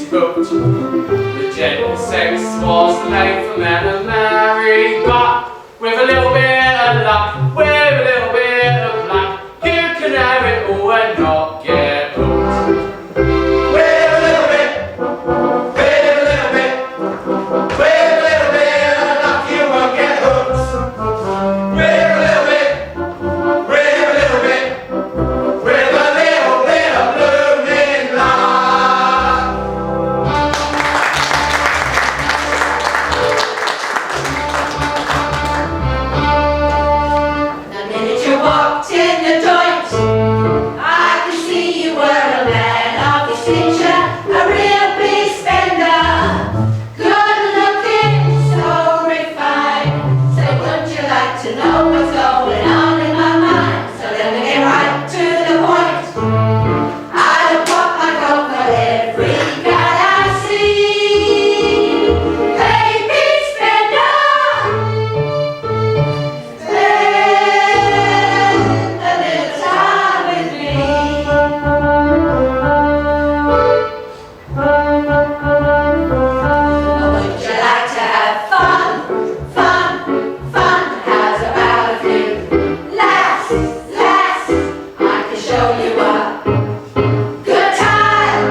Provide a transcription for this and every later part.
hooked. The gentle sex was late for men to marry, but with a little bit of luck, with a little bit of luck, you can have it all and not get hooked. With a little bit, with a little bit, with a little bit of luck, you won't get hooked. With a little bit, with a little bit, with a little bit of blooming luck. The minute you walked in the joint, I could see you were a man of distinction, a real big spender, good looking, so refined. So wouldn't you like to know what's going on in my mind? So let me get right to the point. I don't pop my coat for every guy I see. Hey, big spender, spend a little time with me. Would you like to have fun, fun, fun? How's about a few laughs, laughs? I can show you a good time.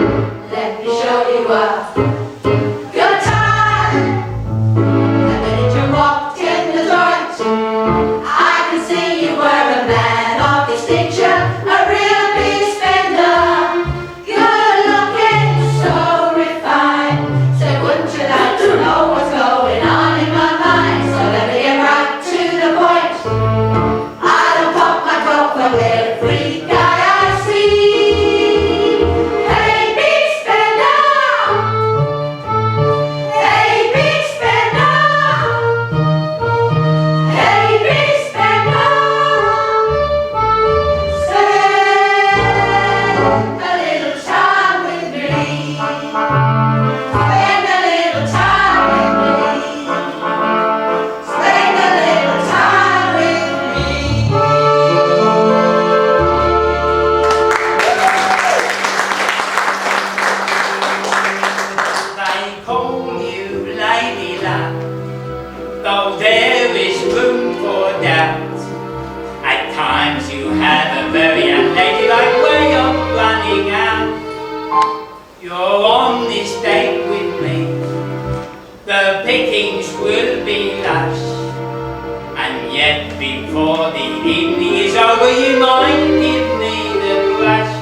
Let me show you a good time. The minute you walked in the joint, I can see you were a man of distinction, a real big spender, good looking, so refined. So wouldn't you like to know what's going on in my mind? So let me get right to the point. I don't pop my coat for every guy I see. Hey, big spender. Hey, big spender. Hey, big spender. Spend a little time with me. Spend a little time with me. Spend a little time with me. They call you Lady Luck, though there is room for doubt. At times you have a very unladylike way of running out. You're on this date with me, the pickings will be lush, and yet before the evening is over you might give me the brush.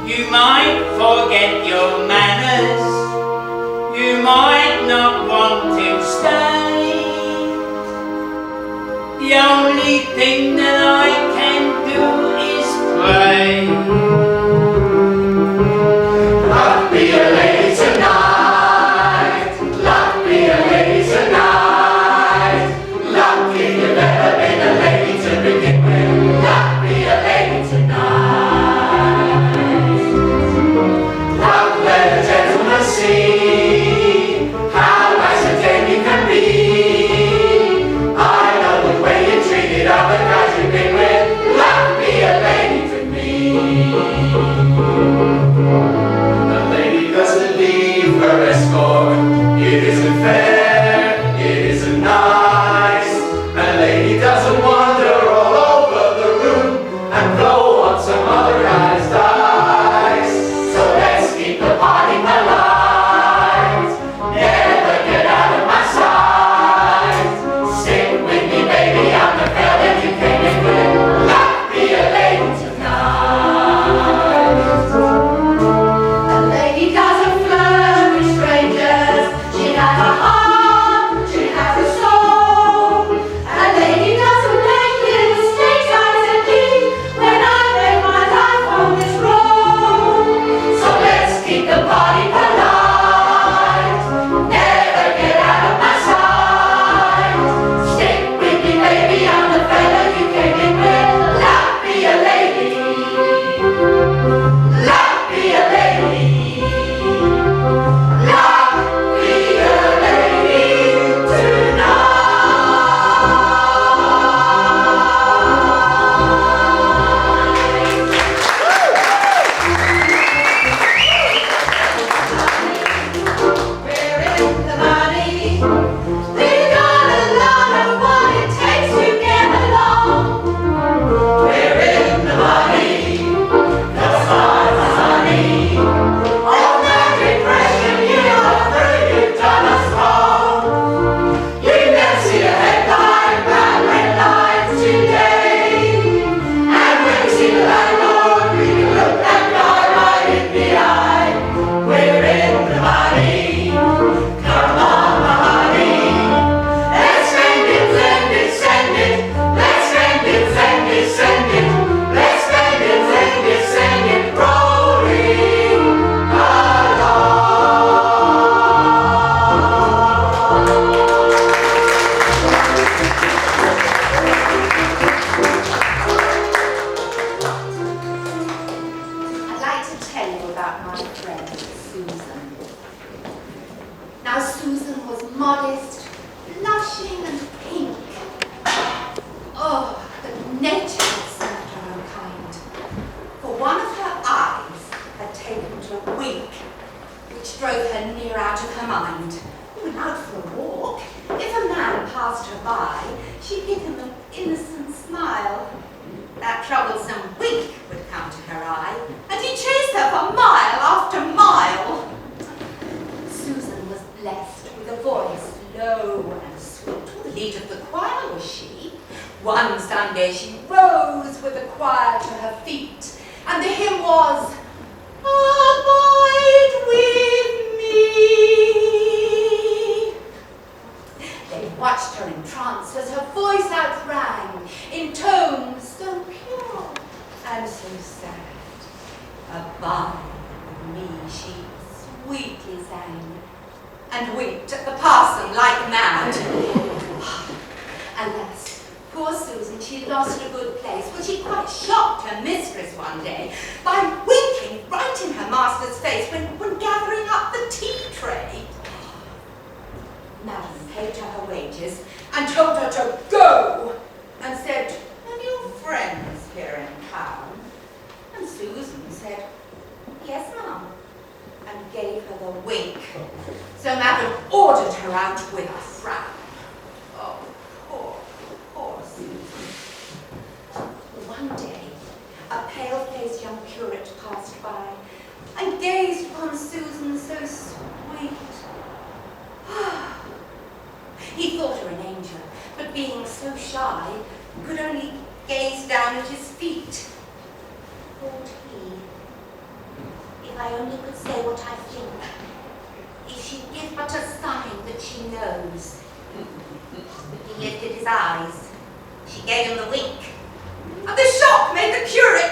You might forget your manners, you might not want to stay. The only thing that I can do is pray. Luck be a lady tonight. Luck be a lady tonight. Luck if you've ever been a lady to begin with. Luck be a lady tonight. Luck let a gentleman see how nice a dame you can be. I know the way you treated other guys you've been with. Luck be a lady to me. A lady doesn't leave her escort. It isn't fair, it isn't nice. A lady doesn't wander all over the room and blow on some other guy's dice. So let's keep the party polite. Never get out of my sight. Stick with me, baby, I'm the fella you came in with. Luck be a lady tonight. A lady doesn't flirt with strangers. modest, blushing and pink. Oh, but nature had served her unkind. For one of her eyes had taken to wink, which drove her near out of her mind. When out for a walk, if a man passed her by, she'd give him an innocent smile. That troublesome wink would come to her eye, and he'd chase her for mile after mile. Susan was blessed with a voice low and sweet. The lead of the choir was she. One Sunday she rose with the choir to her feet, and the hymn was, "Abide with me." They watched her entranced as her voice outrang in tones so pure and so sad. "Abide with me," she sweetly sang, and winked at the parson like mad. Alas, poor Susan, she lost a good place, for she quite shocked her mistress one day by winking right in her master's face when gathering up the tea tray. Madam paid her her wages and told her to go, and said, "Have you friends here in town?" And Susan said, "Yes, ma'am," and gave her the wink. So Madam ordered her out with a frown. Oh, poor Susan. One day, a pale-faced young curate passed by and gazed upon Susan so sweet. He thought her an angel, but being so shy, could only gaze down at his feet. Thought he, if I only could say what I think, if she'd give but a sign that she knows. He lifted his eyes. She gave him the wink, and the shock made the curate